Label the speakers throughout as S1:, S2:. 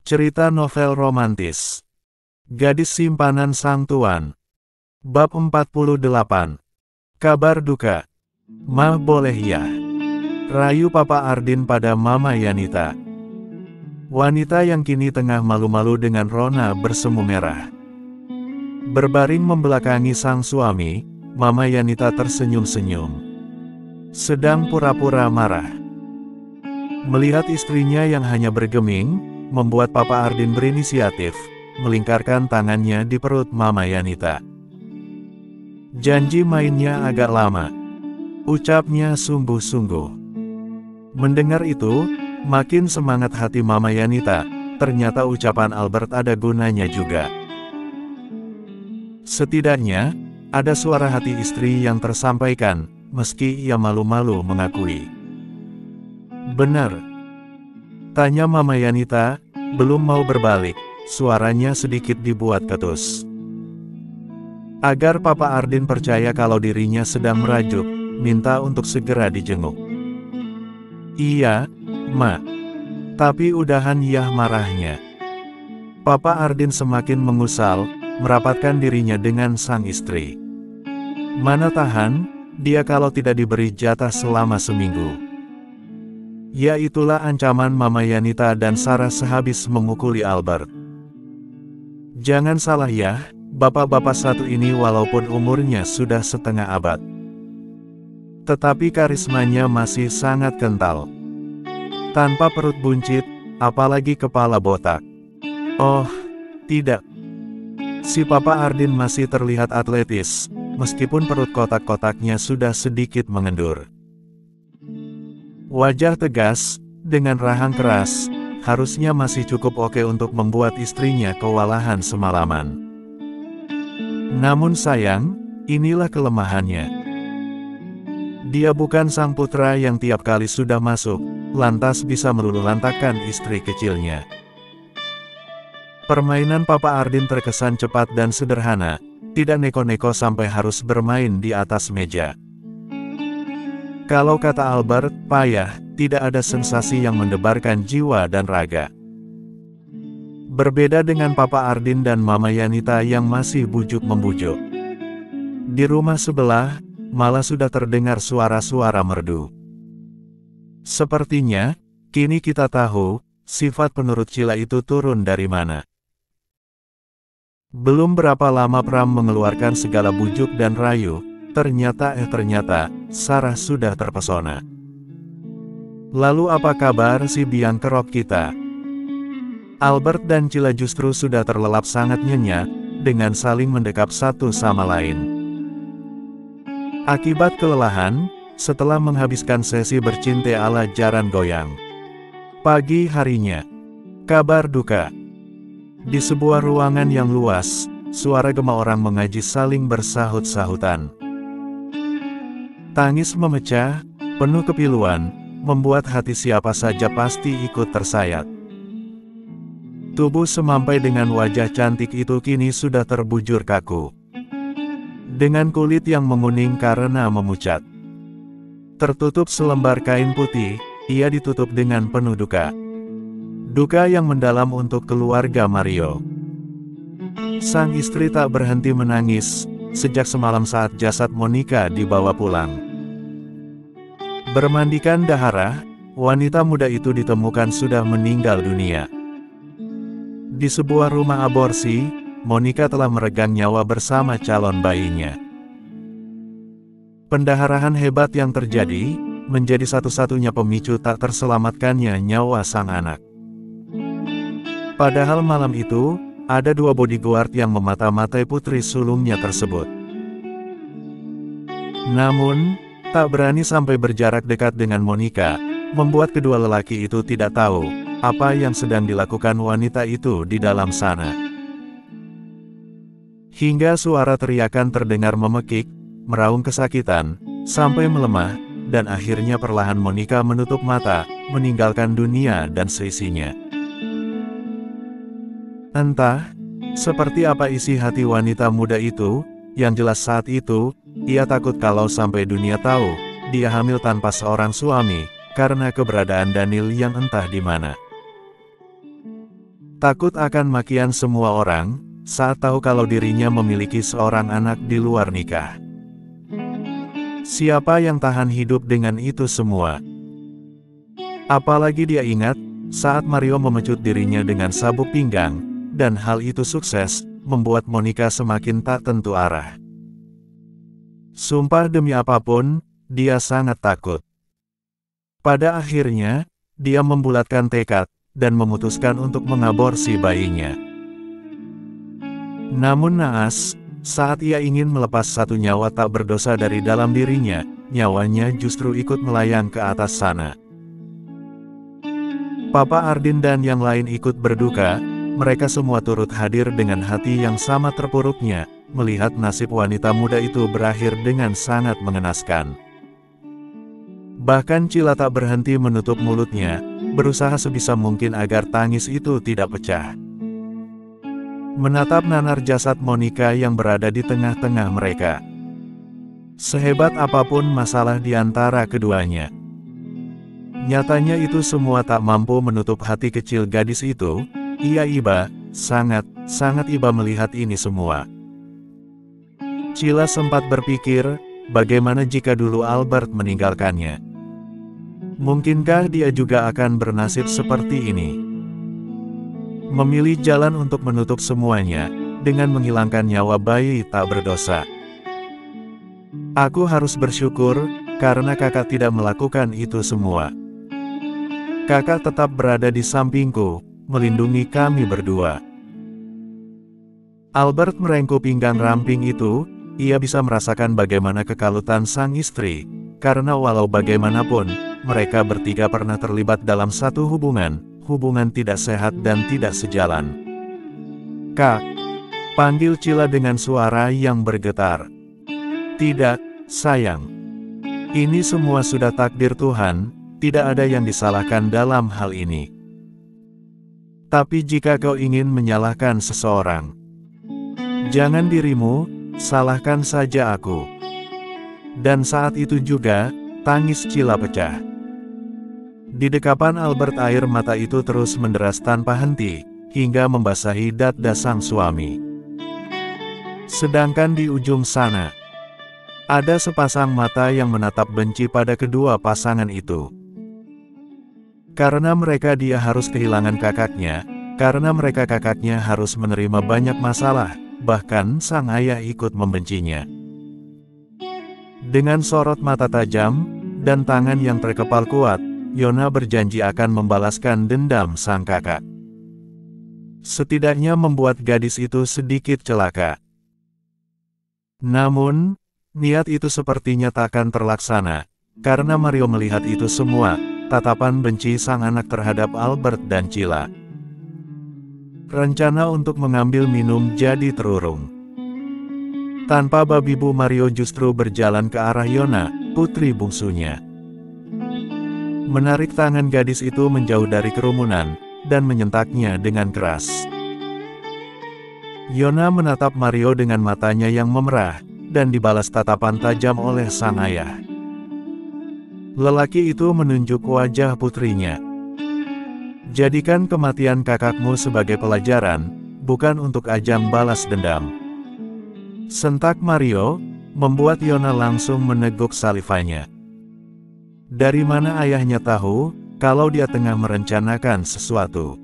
S1: Cerita novel romantis. Gadis simpanan sang tuan. Bab 48. Kabar duka. Mah boleh ya. Rayu Papa Ardin pada Mama Yanita. Wanita yang kini tengah malu-malu dengan rona bersemu merah. Berbaring membelakangi sang suami, Mama Yanita tersenyum-senyum. Sedang pura-pura marah. Melihat istrinya yang hanya bergeming, membuat Papa Ardin berinisiatif, melingkarkan tangannya di perut Mama Yanita. Janji mainnya agak lama. Ucapnya sungguh-sungguh. Mendengar itu, makin semangat hati Mama Yanita, ternyata ucapan Albert ada gunanya juga. Setidaknya, ada suara hati istri yang tersampaikan, meski ia malu-malu mengakui. Benar. Tanya Mama Yanita, belum mau berbalik, suaranya sedikit dibuat ketus. Agar Papa Ardin percaya kalau dirinya sedang merajuk, minta untuk segera dijenguk. Iya, Ma. Tapi udahan yah marahnya. Papa Ardin semakin mengusal, merapatkan dirinya dengan sang istri. Mana tahan, dia kalau tidak diberi jatah selama seminggu. Ya itulah ancaman Mama Yanita dan Sarah sehabis memukuli Albert. Jangan salah ya, bapak-bapak satu ini walaupun umurnya sudah setengah abad, tetapi karismanya masih sangat kental. Tanpa perut buncit, apalagi kepala botak. Oh, tidak. Si Papa Ardin masih terlihat atletis, meskipun perut kotak-kotaknya sudah sedikit mengendur. Wajah tegas, dengan rahang keras, harusnya masih cukup oke untuk membuat istrinya kewalahan semalaman. Namun sayang, inilah kelemahannya. Dia bukan sang putra yang tiap kali sudah masuk, lantas bisa meluluhlantakkan istri kecilnya. Permainan Papa Ardin terkesan cepat dan sederhana, tidak neko-neko sampai harus bermain di atas meja. Kalau kata Albert, payah, tidak ada sensasi yang mendebarkan jiwa dan raga. Berbeda dengan Papa Ardin dan Mama Yanita yang masih bujuk-membujuk. Di rumah sebelah, malah sudah terdengar suara-suara merdu. Sepertinya, kini kita tahu, sifat penurut Cila itu turun dari mana. Belum berapa lama Pram mengeluarkan segala bujuk dan rayu, ternyata Sarah sudah terpesona. Lalu apa kabar si biang kerok kita? Albert dan Cila justru sudah terlelap sangat nyenyak, dengan saling mendekap satu sama lain. Akibat kelelahan, setelah menghabiskan sesi bercinte ala jaran goyang. Pagi harinya, kabar duka. Di sebuah ruangan yang luas, suara gema orang mengaji saling bersahut-sahutan. Tangis memecah, penuh kepiluan, membuat hati siapa saja pasti ikut tersayat. Tubuh semampai dengan wajah cantik itu kini sudah terbujur kaku. Dengan kulit yang menguning karena memucat. Tertutup selembar kain putih, ia ditutup dengan penuh duka. Duka yang mendalam untuk keluarga Mario. Sang istri tak berhenti menangis, sejak semalam saat jasad Monica dibawa pulang. Bermandikan dahara, wanita muda itu ditemukan sudah meninggal dunia. Di sebuah rumah aborsi, Monica telah meregang nyawa bersama calon bayinya. Pendaharahan hebat yang terjadi, menjadi satu-satunya pemicu tak terselamatkannya nyawa sang anak. Padahal malam itu, ada dua bodyguard yang memata-matai putri sulungnya tersebut. Namun, tak berani sampai berjarak dekat dengan Monica, membuat kedua lelaki itu tidak tahu, apa yang sedang dilakukan wanita itu di dalam sana. Hingga suara teriakan terdengar memekik, meraung kesakitan, sampai melemah, dan akhirnya perlahan Monica menutup mata, meninggalkan dunia dan seisinya. Entah, seperti apa isi hati wanita muda itu, yang jelas saat itu, ia takut kalau sampai dunia tahu, dia hamil tanpa seorang suami, karena keberadaan Daniel yang entah di mana. Takut akan makian semua orang, saat tahu kalau dirinya memiliki seorang anak di luar nikah. Siapa yang tahan hidup dengan itu semua? Apalagi dia ingat, saat Mario memecut dirinya dengan sabuk pinggang, dan hal itu sukses, membuat Monica semakin tak tentu arah. Sumpah demi apapun, dia sangat takut. Pada akhirnya, dia membulatkan tekad, dan memutuskan untuk mengaborsi bayinya. Namun naas, saat ia ingin melepas satu nyawa tak berdosa dari dalam dirinya, nyawanya justru ikut melayang ke atas sana. Papa Ardin dan yang lain ikut berduka, mereka semua turut hadir dengan hati yang sama terpuruknya, melihat nasib wanita muda itu berakhir dengan sangat mengenaskan. Bahkan Cila tak berhenti menutup mulutnya, berusaha sebisa mungkin agar tangis itu tidak pecah. Menatap nanar jasad Monica yang berada di tengah-tengah mereka. Sehebat apapun masalah di antara keduanya, nyatanya itu semua tak mampu menutup hati kecil gadis itu. Ia iba, sangat iba melihat ini semua. Cila sempat berpikir, bagaimana jika dulu Albert meninggalkannya? Mungkinkah dia juga akan bernasib seperti ini? Memilih jalan untuk menutup semuanya, dengan menghilangkan nyawa bayi tak berdosa. Aku harus bersyukur, karena kakak tidak melakukan itu semua. Kakak tetap berada di sampingku, melindungi kami berdua. Albert merengkuh pinggang ramping itu, ia bisa merasakan bagaimana kekalutan sang istri, karena walau bagaimanapun, mereka bertiga pernah terlibat dalam satu hubungan tidak sehat dan tidak sejalan. Kak, panggil Cila dengan suara yang bergetar. Tidak, sayang. Ini semua sudah takdir Tuhan, tidak ada yang disalahkan dalam hal ini. Tapi jika kau ingin menyalahkan seseorang, jangan dirimu, salahkan saja aku. Dan saat itu juga, tangis Cila pecah. Di dekapan Albert air mata itu terus menderas tanpa henti, hingga membasahi dada sang suami. Sedangkan di ujung sana, ada sepasang mata yang menatap benci pada kedua pasangan itu. Karena mereka dia harus kehilangan kakaknya, karena mereka kakaknya harus menerima banyak masalah, bahkan sang ayah ikut membencinya. Dengan sorot mata tajam, dan tangan yang terkepal kuat, Yona berjanji akan membalaskan dendam sang kakak. Setidaknya membuat gadis itu sedikit celaka. Namun, niat itu sepertinya takkan terlaksana, karena Mario melihat itu semua, tatapan benci sang anak terhadap Albert dan Cila. Rencana untuk mengambil minum jadi terurung. Tanpa babi bu, Mario justru berjalan ke arah Yona, putri bungsunya. Menarik tangan gadis itu menjauh dari kerumunan, dan menyentaknya dengan keras. Yona menatap Mario dengan matanya yang memerah, dan dibalas tatapan tajam oleh sang ayah. Lelaki itu menunjuk wajah putrinya. Jadikan kematian kakakmu sebagai pelajaran, bukan untuk ajang balas dendam. Sentak Mario, membuat Yona langsung meneguk salivanya. Dari mana ayahnya tahu, kalau dia tengah merencanakan sesuatu?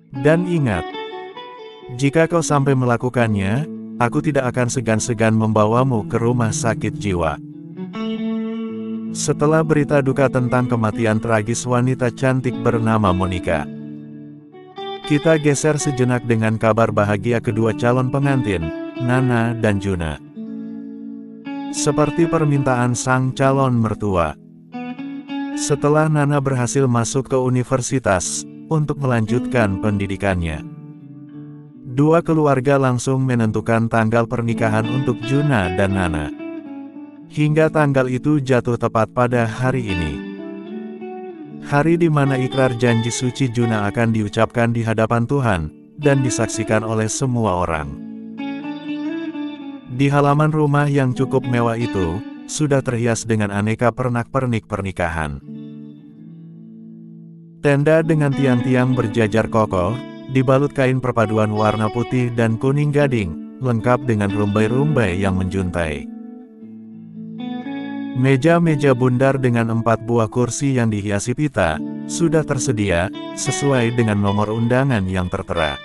S1: Dan ingat, jika kau sampai melakukannya, aku tidak akan segan-segan membawamu ke rumah sakit jiwa. Setelah berita duka tentang kematian tragis wanita cantik bernama Monica, kita geser sejenak dengan kabar bahagia kedua calon pengantin, Nana dan Juna. Seperti permintaan sang calon mertua, setelah Nana berhasil masuk ke universitas untuk melanjutkan pendidikannya, dua keluarga langsung menentukan tanggal pernikahan untuk Juna dan Nana. Hingga tanggal itu jatuh tepat pada hari ini. Hari di mana ikrar janji suci Juna akan diucapkan di hadapan Tuhan, dan disaksikan oleh semua orang. Di halaman rumah yang cukup mewah itu, sudah terhias dengan aneka pernak-pernik pernikahan. Tenda dengan tiang-tiang berjajar kokoh, dibalut kain perpaduan warna putih dan kuning gading, lengkap dengan rumbai-rumbai yang menjuntai. Meja-meja bundar dengan 4 buah kursi yang dihiasi pita, sudah tersedia, sesuai dengan nomor undangan yang tertera.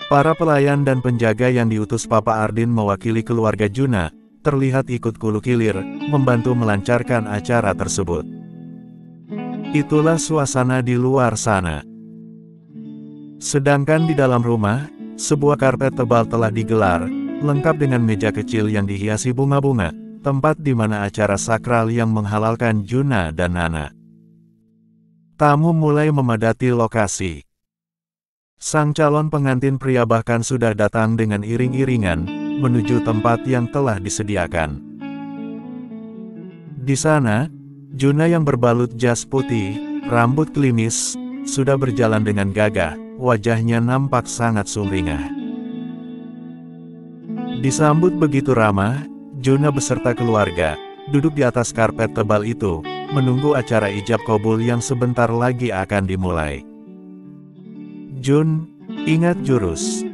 S1: Para pelayan dan penjaga yang diutus Papa Ardin mewakili keluarga Juna, terlihat ikut kulu-kilir, membantu melancarkan acara tersebut. Itulah suasana di luar sana. Sedangkan di dalam rumah, sebuah karpet tebal telah digelar, lengkap dengan meja kecil yang dihiasi bunga-bunga, tempat di mana acara sakral yang menghalalkan Juna dan Nana. Tamu mulai memadati lokasi. Sang calon pengantin pria bahkan sudah datang dengan iring-iringan, menuju tempat yang telah disediakan. Di sana, Juna yang berbalut jas putih, rambut klimis, sudah berjalan dengan gagah, wajahnya nampak sangat sumringah. Disambut begitu ramah, Juna beserta keluarga, duduk di atas karpet tebal itu, menunggu acara ijab kabul yang sebentar lagi akan dimulai. "Jun, ingat jurus,"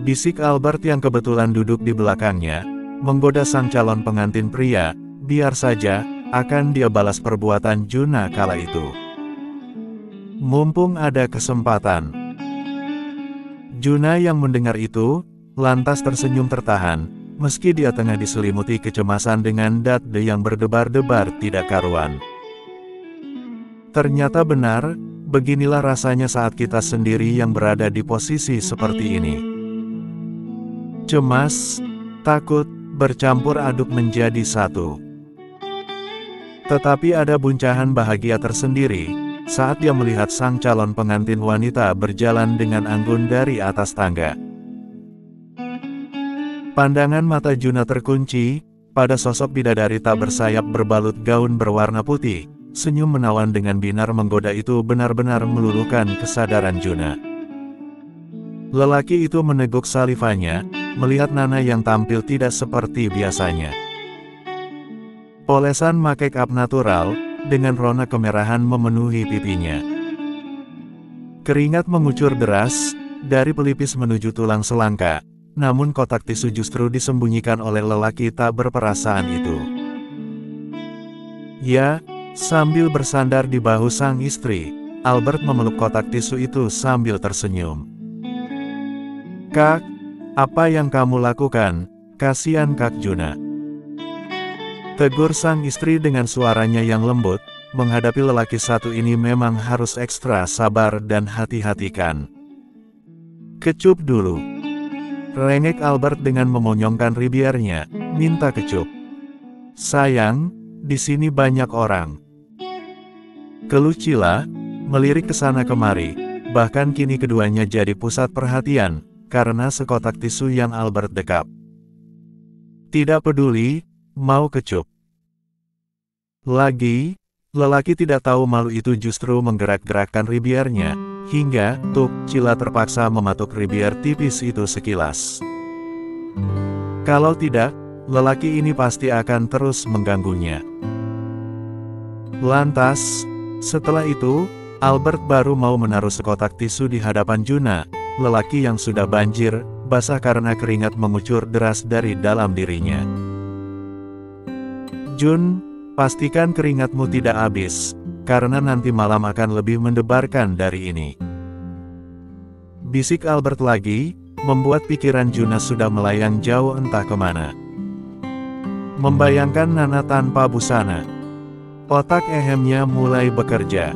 S1: bisik Albert yang kebetulan duduk di belakangnya, menggoda sang calon pengantin pria, biar saja, akan dia balas perbuatan Juna kala itu. Mumpung ada kesempatan. Juna yang mendengar itu, lantas tersenyum tertahan, meski dia tengah diselimuti kecemasan dengan dade yang berdebar-debar tidak karuan. Ternyata benar, beginilah rasanya saat kita sendiri yang berada di posisi seperti ini. Cemas, takut, bercampur aduk menjadi satu. Tetapi ada buncahan bahagia tersendiri, saat dia melihat sang calon pengantin wanita berjalan dengan anggun dari atas tangga. Pandangan mata Juna terkunci, pada sosok bidadari tak bersayap berbalut gaun berwarna putih. Senyum menawan dengan binar menggoda itu benar-benar meluluhkan kesadaran Juna. Lelaki itu meneguk salivanya, melihat Nana yang tampil tidak seperti biasanya. Polesan make up natural, dengan rona kemerahan memenuhi pipinya. Keringat mengucur deras, dari pelipis menuju tulang selangka, namun kotak tisu justru disembunyikan oleh lelaki tak berperasaan itu. Ya, sambil bersandar di bahu sang istri, Albert memeluk kotak tisu itu sambil tersenyum. "Kak, apa yang kamu lakukan? Kasihan Kak Juna," tegur sang istri dengan suaranya yang lembut. Menghadapi lelaki satu ini memang harus ekstra sabar dan hati-hatikan. "Kecup dulu," rengek Albert dengan memonyongkan ribiernya, minta kecup. "Sayang, di sini banyak orang," keluh Cila, melirik ke sana kemari, bahkan kini keduanya jadi pusat perhatian, karena sekotak tisu yang Albert dekap. Tidak peduli, mau kecup lagi, lelaki tidak tahu malu itu justru menggerak-gerakkan ribiernya, hingga, Cila terpaksa mematuk ribier tipis itu sekilas. Kalau tidak, lelaki ini pasti akan terus mengganggunya. Lantas, setelah itu, Albert baru mau menaruh sekotak tisu di hadapan Juna, lelaki yang sudah banjir, basah karena keringat mengucur deras dari dalam dirinya. "Jun, pastikan keringatmu tidak habis, karena nanti malam akan lebih mendebarkan dari ini," bisik Albert lagi, membuat pikiran Juna sudah melayang jauh entah kemana. Membayangkan Nana tanpa busana. Otak ehemnya mulai bekerja.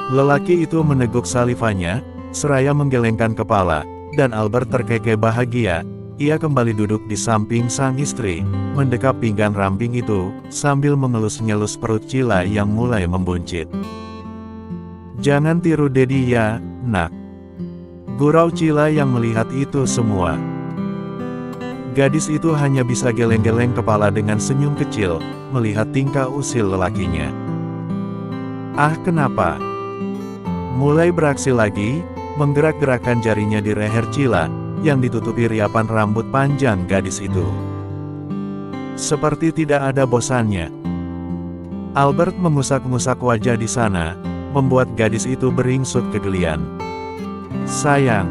S1: Lelaki itu meneguk salivanya, seraya menggelengkan kepala, dan Albert terkekeh bahagia. Ia kembali duduk di samping sang istri, mendekap pinggang ramping itu, sambil mengelus-ngelus perut Cila yang mulai membuncit. "Jangan tiru Dedi ya, nak," gurau Cila yang melihat itu semua. Gadis itu hanya bisa geleng-geleng kepala dengan senyum kecil, melihat tingkah usil lelakinya. "Ah, kenapa?" Mulai beraksi lagi, menggerak-gerakkan jarinya di leher Cila, yang ditutupi riapan rambut panjang gadis itu. Seperti tidak ada bosannya. Albert mengusak-ngusak wajah di sana, membuat gadis itu beringsut kegelian. "Sayang,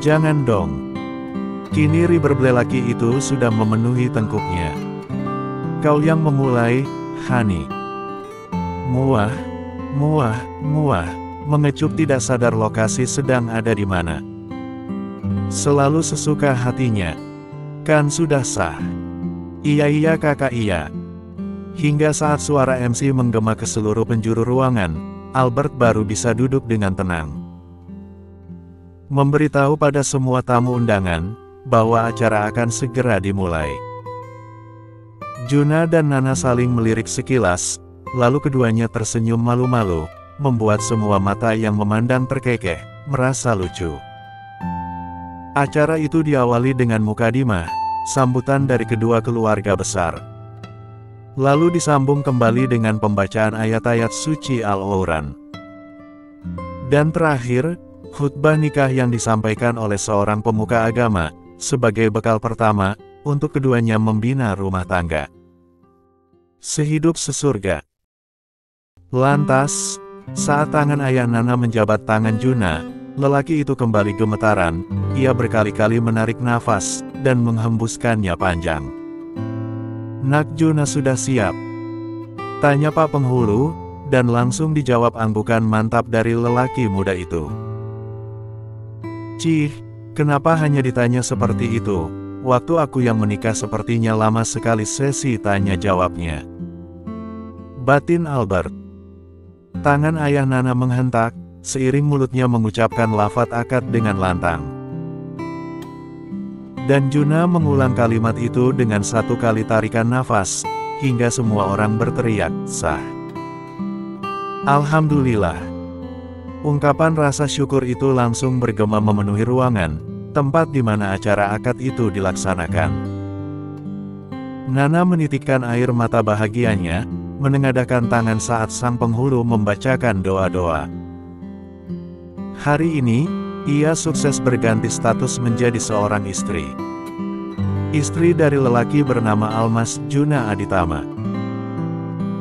S1: jangan dong." Kini riber lelaki itu sudah memenuhi tengkuknya. "Kau yang memulai, Hani." Muah, muah, muah, mengecup tidak sadar lokasi sedang ada di mana. Selalu sesuka hatinya. Kan sudah sah. Iya kakak iya. Hingga saat suara MC menggema ke seluruh penjuru ruangan, Albert baru bisa duduk dengan tenang. Memberitahu pada semua tamu undangan, bahwa acara akan segera dimulai. Juna dan Nana saling melirik sekilas, lalu keduanya tersenyum malu-malu, membuat semua mata yang memandang terkekeh, merasa lucu. Acara itu diawali dengan mukadimah, sambutan dari kedua keluarga besar. Lalu disambung kembali dengan pembacaan ayat-ayat suci Al-Quran. Dan terakhir, khutbah nikah yang disampaikan oleh seorang pemuka agama, sebagai bekal pertama, untuk keduanya membina rumah tangga. Sehidup sesurga. Lantas, saat tangan ayah Nana menjabat tangan Juna, lelaki itu kembali gemetaran, ia berkali-kali menarik nafas, dan menghembuskannya panjang. "Nak Juna sudah siap?" tanya Pak Penghulu, dan langsung dijawab anggukan mantap dari lelaki muda itu. "Cih, kenapa hanya ditanya seperti itu? Waktu aku yang menikah sepertinya lama sekali sesi tanya jawabnya," batin Albert. Tangan ayah Nana menghentak, seiring mulutnya mengucapkan lafaz akad dengan lantang. Dan Juna mengulang kalimat itu dengan satu kali tarikan nafas, hingga semua orang berteriak, "Sah." Alhamdulillah. Ungkapan rasa syukur itu langsung bergema memenuhi ruangan, tempat di mana acara akad itu dilaksanakan. Nana menitikkan air mata bahagianya, menengadahkan tangan saat sang penghulu membacakan doa-doa. Hari ini, ia sukses berganti status menjadi seorang istri. Istri dari lelaki bernama Almas Juna Aditama.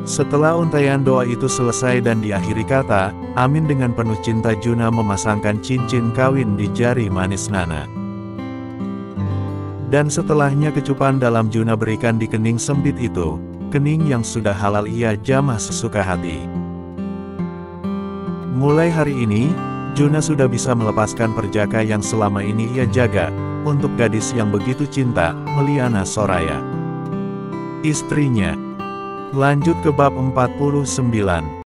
S1: Setelah untaian doa itu selesai dan diakhiri kata, "Amin," dengan penuh cinta Juna memasangkan cincin kawin di jari manis Nana. Dan setelahnya kecupan dalam Juna berikan di kening sempit itu, kening yang sudah halal ia jamah sesuka hati. Mulai hari ini, Juna sudah bisa melepaskan perjaka yang selama ini ia jaga, untuk gadis yang begitu cinta, Meliana Soraya. Istrinya. Lanjut ke bab 49.